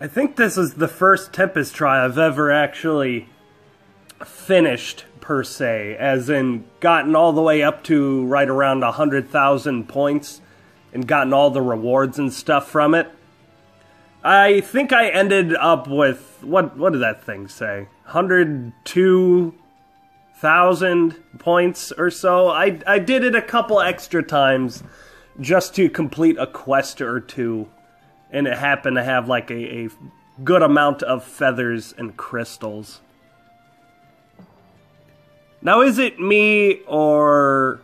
I think this is the first Tempest try I've ever actually finished, per se, as in gotten all the way up to right around 100,000 points and gotten all the rewards and stuff from it. I think I ended up with, what did that thing say? 102,000 points or so. I did it a couple extra times just to complete a quest or two. And it happened to have like a good amount of feathers and crystals. Now, is it me or...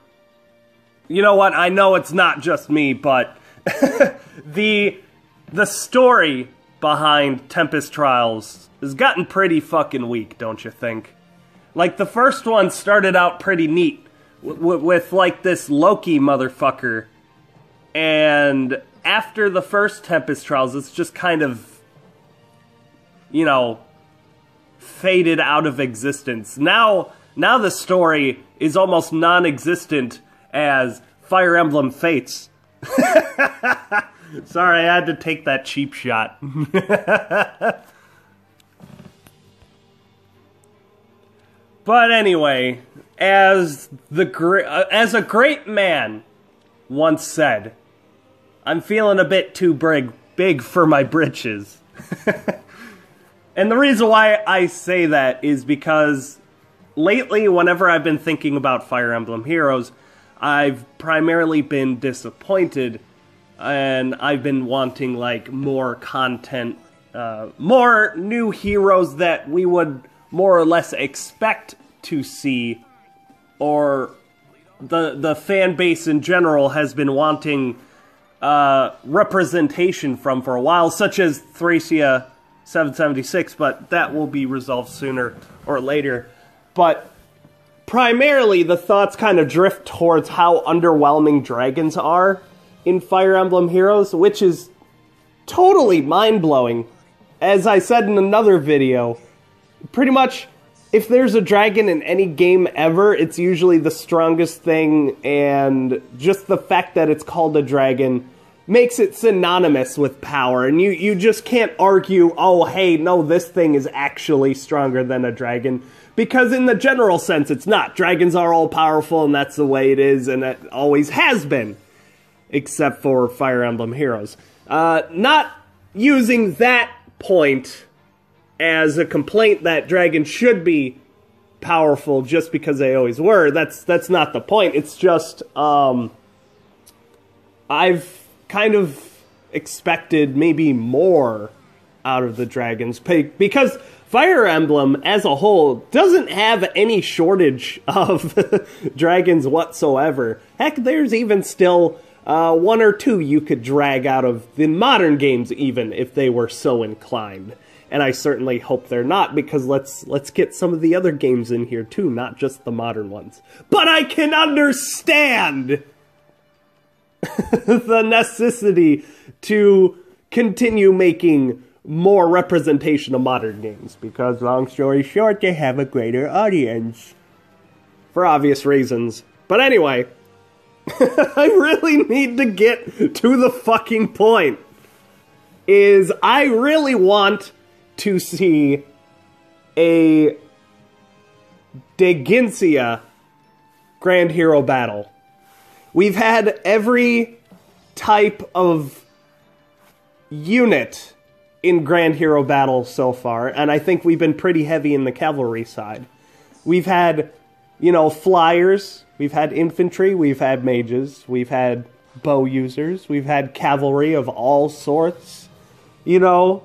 You know what? I know it's not just me, but the story behind Tempest Trials has gotten pretty fucking weak, don't you think? Like, the first one started out pretty neat with like this Loki motherfucker, and after the first Tempest Trials, it's just kind of, you know, faded out of existence. Now the story is almost non-existent as Fire Emblem Fates. Sorry, I had to take that cheap shot. But anyway, as a great man once said, I'm feeling a bit too big for my britches. And the reason why I say that is because lately, whenever I've been thinking about Fire Emblem Heroes, I've primarily been disappointed, and I've been wanting like more content, more new heroes that we would more or less expect to see, or the fan base in general has been wanting representation from for a while, such as Thracia 776, but that will be resolved sooner or later. But primarily, the thoughts kind of drift towards how underwhelming dragons are in Fire Emblem Heroes, which is totally mind-blowing. As I said in another video, pretty much, if there's a dragon in any game ever, it's usually the strongest thing, and just the fact that it's called a dragon makes it synonymous with power, and you just can't argue, oh, hey, no, this thing is actually stronger than a dragon, because in the general sense, it's not. Dragons are all powerful, and that's the way it is, and it always has been, except for Fire Emblem Heroes. Not using that point as a complaint that dragons should be powerful just because they always were. That's not the point. It's just, I've kind of expected maybe more out of the dragons, because Fire Emblem as a whole doesn't have any shortage of dragons whatsoever. Heck, there's even still one or two you could drag out of the modern games, even if they were so inclined. And I certainly hope they're not, because let's get some of the other games in here too, not just the modern ones. But I can understand the necessity to continue making more representation of modern games, because long story short, they have a greater audience. For obvious reasons. But anyway, I really need to get to the fucking point. Is I really want to see a Dheginsea Grand Hero battle. We've had every type of unit in Grand Hero Battle so far, and I think we've been pretty heavy in the cavalry side. We've had, you know, flyers, we've had infantry, we've had mages, we've had bow users, we've had cavalry of all sorts, you know,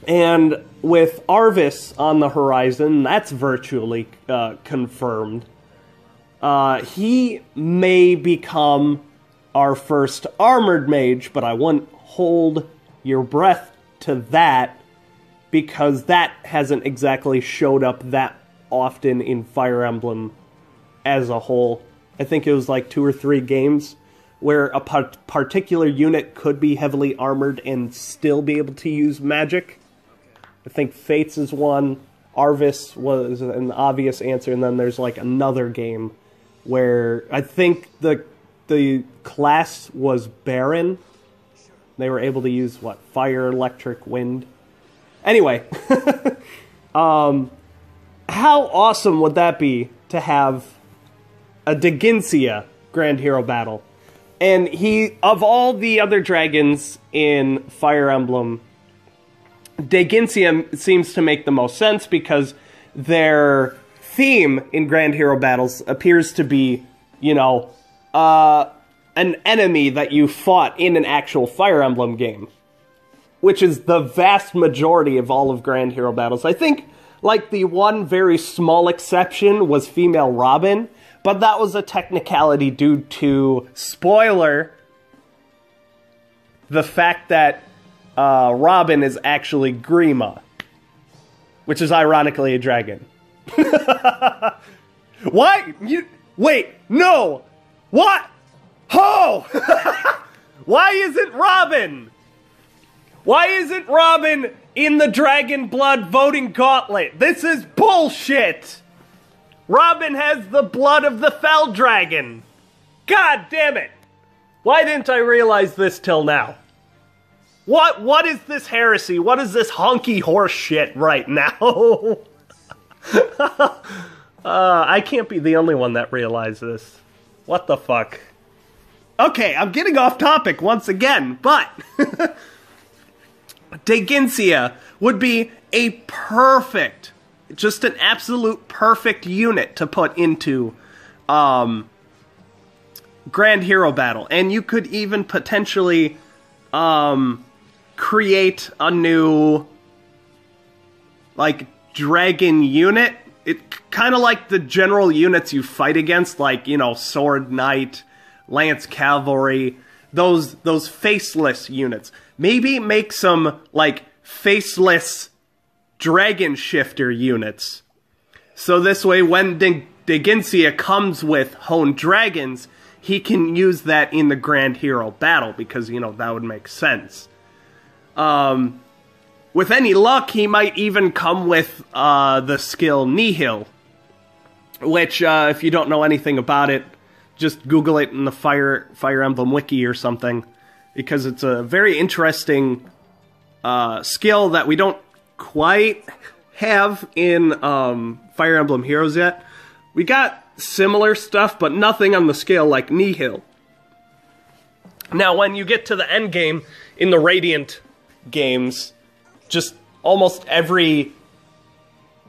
and with Arvis on the horizon, that's virtually confirmed. He may become our first armored mage, but I wouldn't hold your breath to that, because that hasn't exactly showed up that often in Fire Emblem as a whole. I think it was like 2 or 3 games where a particular unit could be heavily armored and still be able to use magic. I think Fates is one, Arvis was an obvious answer, and then there's like another game where I think the class was Baron. They were able to use, what, fire, electric, wind? Anyway, how awesome would that be to have a Dheginsea Grand Hero battle? And of all the other dragons in Fire Emblem, Dheginsea seems to make the most sense because their theme in Grand Hero battles appears to be, you know, an enemy that you fought in an actual Fire Emblem game, which is the vast majority of all of Grand Hero battles. I think, like, the one very small exception was female Robin, but that was a technicality due to, spoiler, the fact that Robin is actually Grima, which is ironically a dragon. Why? Wait, no! What? Oh! Why isn't Robin? Why isn't Robin in the Dragon Blood voting gauntlet? This is bullshit! Robin has the blood of the Fell Dragon! God damn it! Why didn't I realize this till now? What is this heresy? What is this honky horse shit right now? I can't be the only one that realized this. What the fuck? Okay, I'm getting off topic once again, but Dheginsea would be a perfect, just an absolute perfect unit to put into Grand Hero battle. And you could even potentially create a new, like, dragon unit. It kind of like the general units you fight against, like, you know, Sword Knight, Lance Cavalry, those faceless units. Maybe make some, like, faceless dragon shifter units. So this way, when Dheginsea comes with honed dragons, he can use that in the Grand Hero battle, because, you know, that would make sense. With any luck, he might even come with the skill Nihil, which, if you don't know anything about it, just Google it in the Fire Emblem wiki or something, because it's a very interesting skill that we don't quite have in Fire Emblem Heroes yet. We got similar stuff, but nothing on the scale like Nihil. Now, when you get to the end game in the Radiant games, just almost every,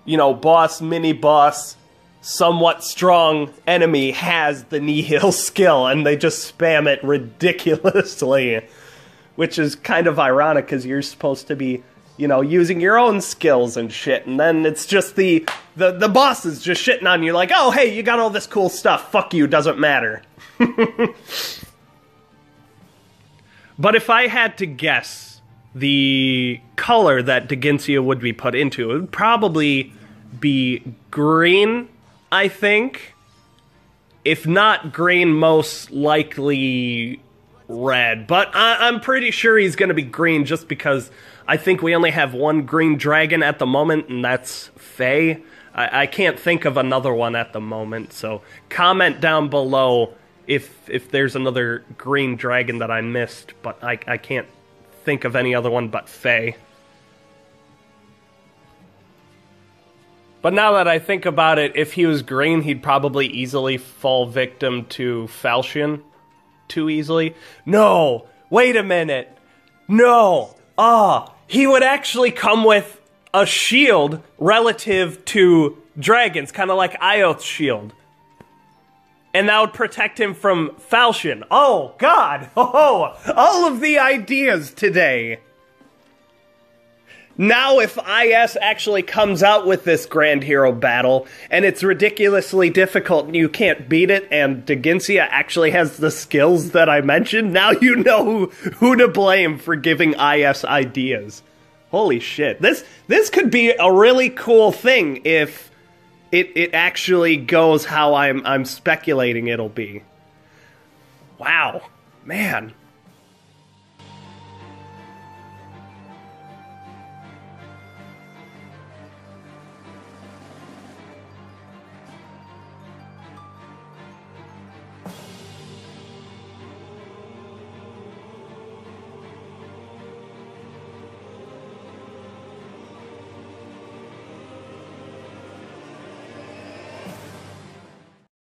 you know, boss, mini-boss, somewhat strong enemy has the Nihil skill, and they just spam it ridiculously, which is kind of ironic, because you're supposed to be, you know, using your own skills and shit, and then it's just the boss is just shitting on you, like, oh, hey, you got all this cool stuff, fuck you, doesn't matter. But if I had to guess the color that Dheginsea would be put into, it would probably be green, I think. If not green, most likely red. But I'm pretty sure he's going to be green, just because I think we only have one green dragon at the moment, and that's Faye. I can't think of another one at the moment, so comment down below if there's another green dragon that I missed, but I can't think of any other one but Faye. But now that I think about it, if he was green, he'd probably easily fall victim to Falchion too easily. No! Wait a minute! No! He would actually come with a shield relative to dragons, kind of like Ioth's shield. And that would protect him from Falchion. Oh, God! Oh, all of the ideas today! Now if IS actually comes out with this Grand Hero battle, and it's ridiculously difficult and you can't beat it, and Dheginsea actually has the skills that I mentioned, now you know who to blame for giving IS ideas. Holy shit. This could be a really cool thing if it actually goes how I'm speculating it'll be. Wow. Man.